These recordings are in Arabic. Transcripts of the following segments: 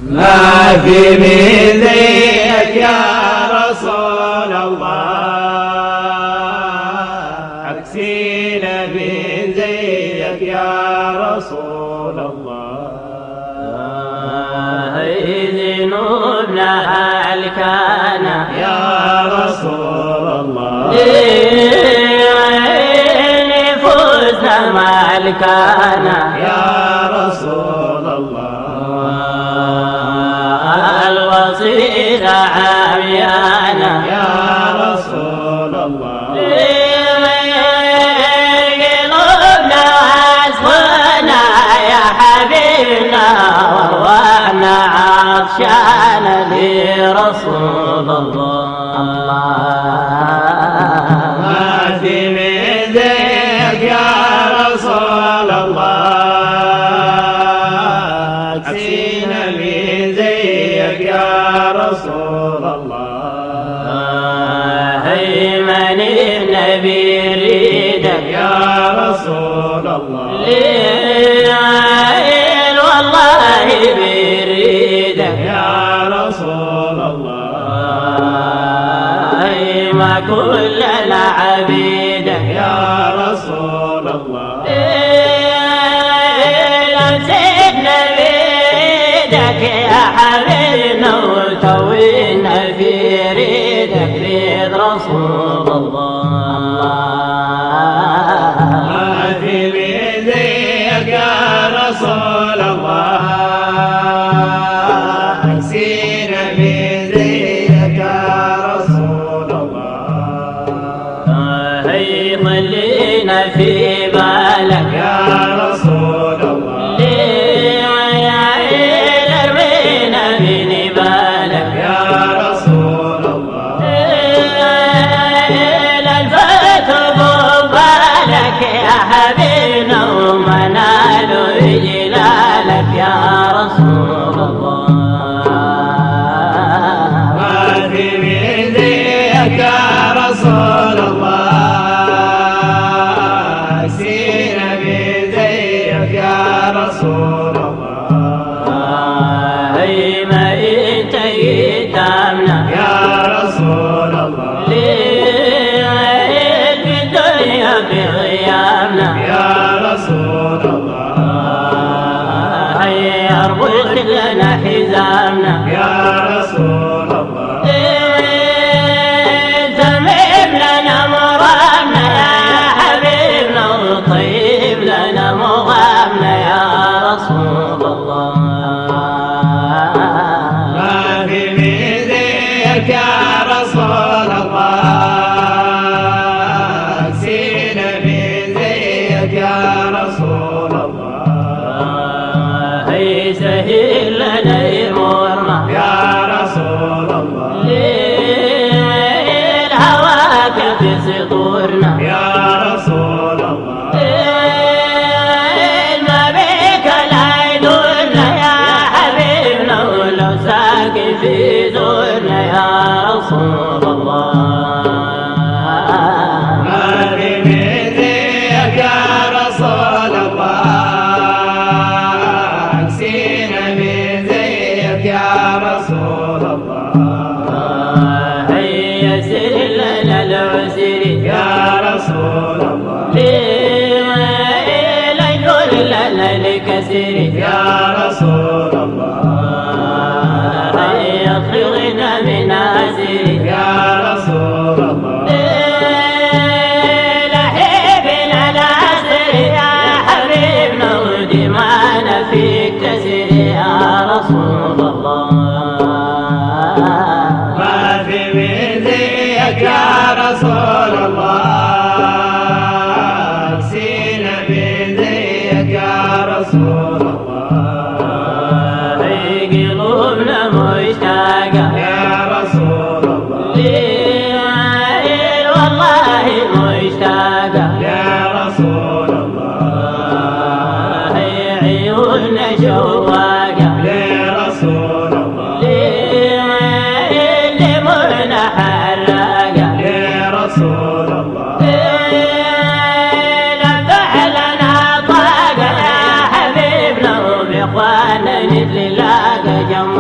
ما في مثلك يا رسول الله، عكسينا من زيك يا رسول الله. ذنوبنا هلكانا يا رسول الله، نفوسنا مالكانا يا رسول الله. الوصيلة عميانا يا رسول الله، قلوبنا واسفنا يا حبيبنا وارواحنا عطشانا لرسول الله. ما في مثلك يا رسول الله، عكسينا من زيك يا رسول الله. هيمن النبي يريدك يا رسول الله، والله بيريدك يا رسول الله. ما كلنا عبيدك يا رسول الله، لو سيدنا بيدك يا حبيبنا وتوينا في ريدك ريد رسول الله. ما في مثلك يا رسول الله، عكسينا من زيك يا رسول الله. هي خلينا في بالك يا رسول الله، رمينا من بالك يا رسول الله. الفت بالك يا حبيبنا ومنال جلالك يا رسول الله. ما في مثلك يا رسول الله، عكسينا من زيك يا رسول الله. ما انت قدامنا يا رسول الله، في الدنيا في غيابنا يا رسول الله. اربط لنا حزامنا يا رسول الله، تميم لنا مرامنا يا حبيبنا وطيب لنا مغامنا يا رسول الله. ما في مثلك يا رسول الله، عكسينا من زيك يا رسول الله. سهل لنا يمرنا يا رسول الله، الهواك في صدورنا يا رسول الله. ما بك لا يدورنا يا حبيبنا ولو ساكن في زورنا يا رسول الله. ما في مثلك يا رسول الله، عكسينا من زيك يا رسول الله. يسر لنا العسر يا رسول الله، لا يقول لنا الكسر يا رسول الله. يخرجنا من أسر يا رسول الله، لحبنا الأسر يا حبيبنا ودمانا في الكسر يا رسول الله. ما في مثلك يا رسول الله، عكسينا من زيك يا رسول الله. قلوبنا مشتاقة يا رسول الله، والله مشتاقة يا رسول الله. عيوننا شواقة يا رسول الله، لمنا حراقة يا رسول الله. لفتح لنا طاقة يا حبيبنا وبإخواننا نتلاقى جنب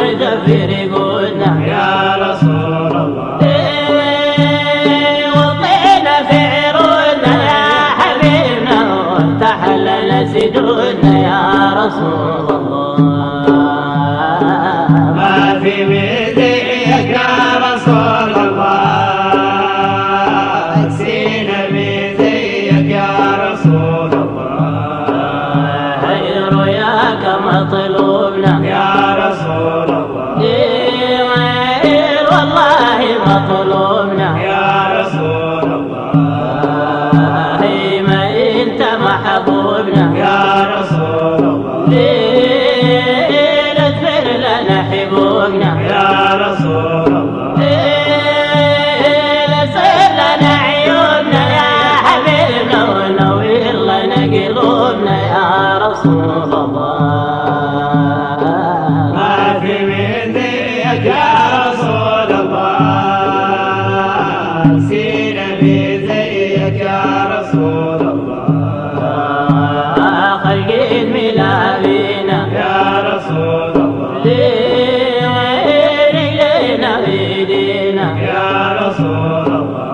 وزفير قولنا يا رسول الله وطينا في عروضنا يا حبيبنا وتحلل سجودنا يا رسول الله ما في مثلك يا رسول الله أكسينا مثلك يا رسول الله رؤياك مطلوبنا يا رسول الله والله مطلوبنا يا رسول الله ما انت محبوبنا يا رسول الله اغفر لنا حبوبنا يا رسول الله صير لنا عيوبنا يا حبيبنا ونوير لنا قلوبنا يا رسول الله ما في مثلك يا رسول الله أكسينا مثلك يا رسول الله خلق الملابينا يا رسول الله رجلينا بيدينا يا رسول الله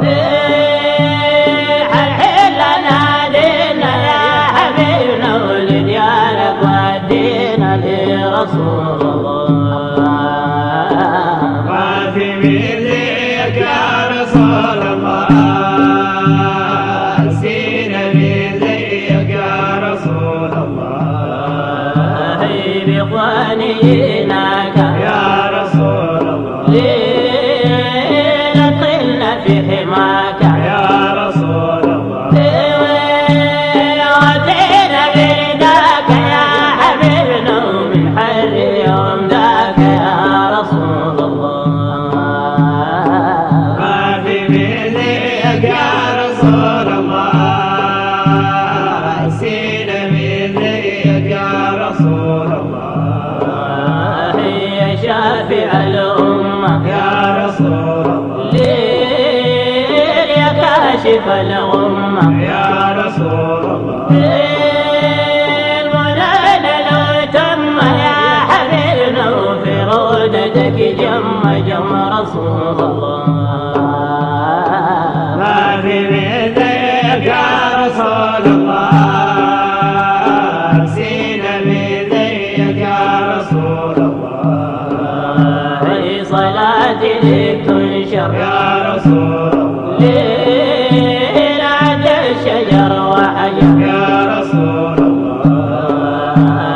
حلحل لنا دينا يا حبيبنا ولديانك ودينا لرسول الله ما في مثلك يا رسول الله أكسينا مثلك يا رسول الله بإخوانيناك يا رسول الله لطلنا في حماك يا رسول الله واتينا برداك يا حبيبنا ومن حر يوم ذاك يا رسول الله ما في مثلك يا رسول الله أكسينا مثلك يا رسول الله يا شافع الأمة يا رسول الله يا كاشف الأمة يا رسول الله المنال لو تم يا حبيبنا وفي رودتك جم رسول الله ما في مثلك يا رسول الله أكسينا مثلك يا رسول الله صلاتي لك تنشر يا رسول الله ليلة الشجر وحجر يا رسول الله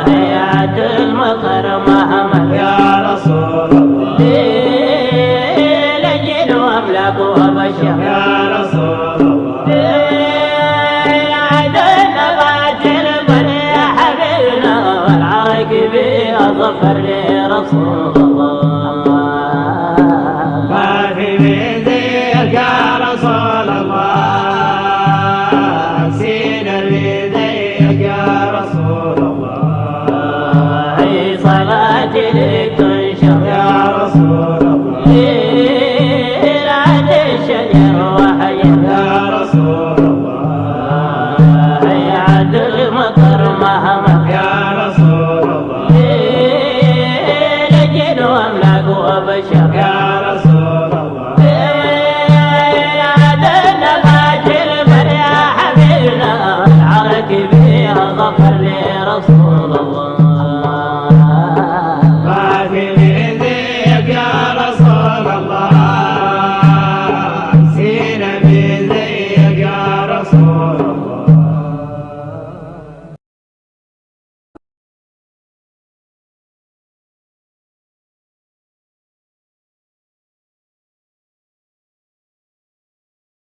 حياة المطر مهمل يا رسول الله لجن واملاك وبشر يا رسول الله عدنا باكر بر يا حبيبنا والعاقب اظفر لرسول